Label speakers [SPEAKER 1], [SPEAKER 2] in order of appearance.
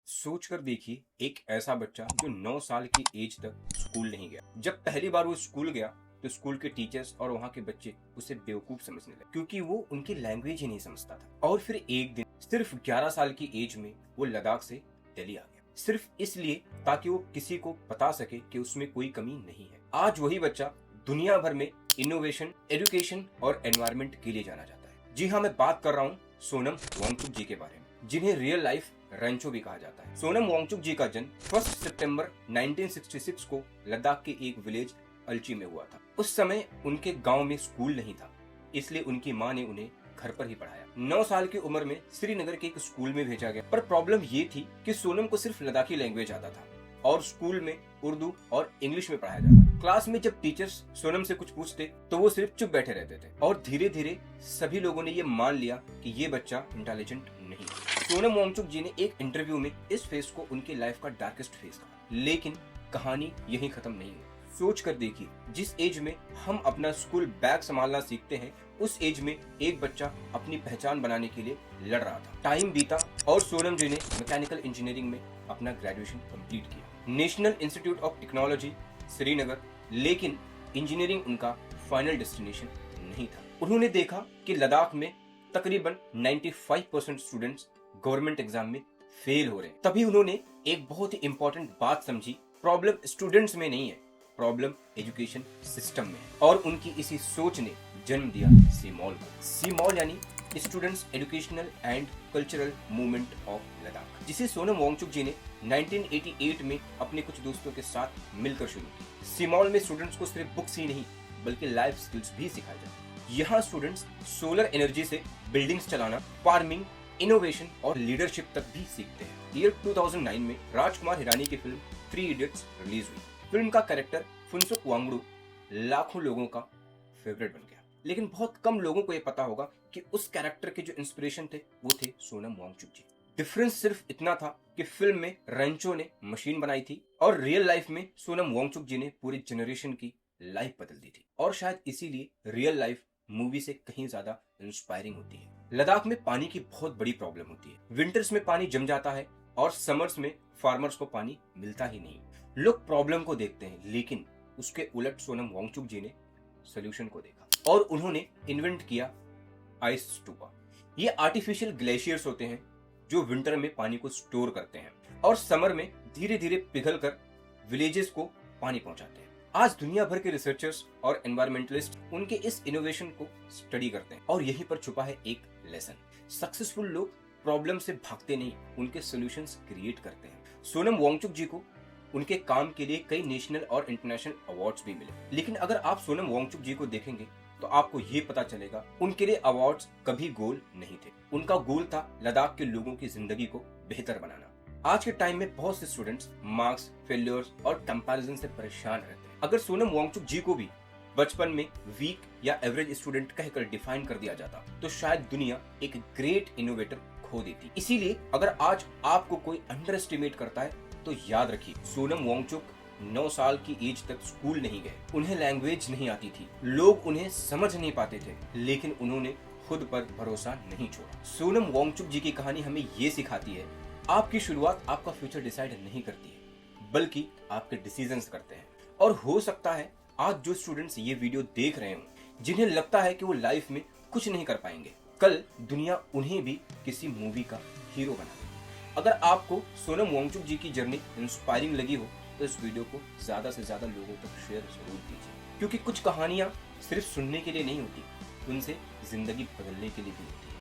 [SPEAKER 1] सोच कर देखिए, एक ऐसा बच्चा जो 9 साल की एज तक स्कूल नहीं गया। जब पहली बार वो स्कूल गया तो स्कूल के टीचर्स और वहाँ के बच्चे उसे बेवकूफ समझने लगे क्योंकि वो उनकी लैंग्वेज ही नहीं समझता था। और फिर एक दिन सिर्फ 11 साल की एज में वो लद्दाख से दिल्ली आ गया, सिर्फ इसलिए ताकि वो किसी को बता सके कि उसमें कोई कमी नहीं है। आज वही बच्चा दुनिया भर में इनोवेशन, एजुकेशन और एनवायरनमेंट के लिए जाना जाता है। जी हाँ, मैं बात कर रहा हूँ सोनम वांगचुक जी के बारे में, जिन्हें रियल लाइफ रेंचो भी कहा जाता है। सोनम वांगचुक जी का जन्म 1 सितंबर 1966 को लद्दाख के एक विलेज अल्ची में हुआ था। उस समय उनके गांव में स्कूल नहीं था, इसलिए उनकी मां ने उन्हें घर पर ही पढ़ाया। 9 साल की उम्र में श्रीनगर के एक स्कूल में भेजा गया, पर प्रॉब्लम ये थी कि सोनम को सिर्फ लद्दाखी लैंग्वेज आता था और स्कूल में उर्दू और इंग्लिश में पढ़ाया जाता। क्लास में जब टीचर्स सोनम से कुछ पूछते तो वो सिर्फ चुप बैठे रहते थे और धीरे धीरे सभी लोगों ने ये मान लिया कि ये बच्चा इंटेलिजेंट नहीं है। सोनम वांगचुक जी ने एक इंटरव्यू में इस फेस को उनकी लाइफ का डार्केस्ट फेस कहा, लेकिन कहानी यहीं खत्म नहीं है। सोच कर देखिए, जिस एज में हम अपना स्कूल बैग संभालना सीखते हैं, उस एज में एक बच्चा अपनी पहचान बनाने के लिए लड़ रहा था। टाइम बीता और सोनम जी ने मैकेनिकल इंजीनियरिंग में अपना ग्रेजुएशन कंप्लीट किया, national institute of technology Srinagar. लेकिन इंजीनियरिंग उनका फाइनल डेस्टिनेशन नहीं था। उन्होंने देखा कि लद्दाख में तकरीबन 95% स्टूडेंट्स गवर्नमेंट एग्जाम में फेल हो रहे हैं। तभी उन्होंने एक बहुत ही इंपॉर्टेंट बात समझी, प्रॉब्लम स्टूडेंट्स में नहीं है, प्रॉब्लम एजुकेशन सिस्टम में है। और उनकी इसी सोच ने जन्म दिया सीमॉल को। सीमॉल यानी students educational and cultural movement of Ladakh, जिसे सोनम वांगचुक जी ने 1988 में अपने कुछ दोस्तों के साथ मिलकर शुरू की। सीमॉल में स्टूडेंट्स को सिर्फ बुक्स ही नहीं बल्कि लाइफ स्किल्स भी सिखाए जाते हैं। यहाँ स्टूडेंट्स सोलर एनर्जी से बिल्डिंग्स चलाना, फार्मिंग, इनोवेशन और लीडरशिप तक भी सीखते हैं। ईयर 2009 में राजकुमार हिरानी की फिल्म 3 इडियट्स रिलीज हुई। फिल्म का कैरेक्टर फुनसुक वांगडू लाखों लोगों का फेवरेट बन गया, लेकिन बहुत कम लोगों को यह पता होगा कि उस कैरेक्टर के जो इंस्पिरेशन थे वो थे सोनम वांगचुक जी। डिफरेंस सिर्फ इतना था कि फिल्म में रेंचो ने मशीन बनाई थी और रियल लाइफ में सोनम वांगचुक जी ने पूरी जनरेशन की लाइफ बदल दी थी। और शायद इसीलिए रियल लाइफ मूवी से कहीं ज्यादा इंस्पायरिंग होती है। लद्दाख में पानी की बहुत बड़ी प्रॉब्लम होती है। विंटर्स में पानी जम जाता है और समर्स में फार्मर्स को पानी मिलता ही नहीं। लोग प्रॉब्लम को देखते हैं, लेकिन उसके उलट सोनम वांगचुक जी ने सोल्यूशन को देखा और उन्होंने इन्वेंट किया आइस स्टूपा। ये आर्टिफिशियल ग्लेशियर्स होते हैं जो विंटर में पानी को स्टोर करते हैं और समर में धीरे धीरे पिघलकर विलेजेस को पानी पहुंचाते हैं। आज दुनिया भर के रिसर्चर्स और एनवायरमेंटलिस्ट उनके इस इनोवेशन को स्टडी करते हैं और यहीं पर छुपा है एक लेसन। सक्सेसफुल लोग प्रॉब्लम से भागते नहीं, उनके सॉल्यूशंस क्रिएट करते हैं। सोनम वांगचुक जी को उनके काम के लिए कई नेशनल और इंटरनेशनल अवार्ड्स भी मिले, लेकिन अगर आप सोनम वांगचुक जी को देखेंगे तो आपको ये पता चलेगा उनके लिए अवार्ड्स कभी गोल नहीं थे। उनका गोल था लद्दाख के लोगों की जिंदगी को बेहतर बनाना। आज के टाइम में बहुत से स्टूडेंट्स मार्क्स, फेल्योर्स और कंपैरिजन से परेशान रहते हैं। अगर सोनम वांगचुक जी को भी बचपन में वीक या एवरेज स्टूडेंट कहकर डिफाइन कर दिया जाता तो शायद दुनिया एक ग्रेट इनोवेटर खो देती। इसीलिए अगर आज आपको कोई अंडर एस्टिमेट करता है तो याद रखिए, सोनम वांगचुक 9 साल की एज तक स्कूल नहीं गए, उन्हें लैंग्वेज नहीं आती थी, लोग उन्हें समझ नहीं पाते थे, लेकिन उन्होंने खुद पर भरोसा नहीं छोड़ा। सोनम वांगचुक जी की कहानी हमें ये सिखाती है, आपकी शुरुआत आपका फ्यूचर डिसाइड नहीं करती है, बल्कि आपके डिसीजंस करते हैं। और हो सकता है आज जो स्टूडेंट्स ये वीडियो देख रहे हो, जिन्हें लगता है कि वो लाइफ में कुछ नहीं कर पाएंगे, कल दुनिया उन्हें भी किसी मूवी का हीरो बना दे। अगर आपको सोनम वांगचुक जी की जर्नी इंस्पायरिंग लगी हो तो इस वीडियो को ज्यादा से ज्यादा लोगों तक शेयर जरूर कीजिए, क्योंकि कुछ कहानियां सिर्फ सुनने के लिए नहीं होती, उनसे जिंदगी बदलने के लिए भी होती है।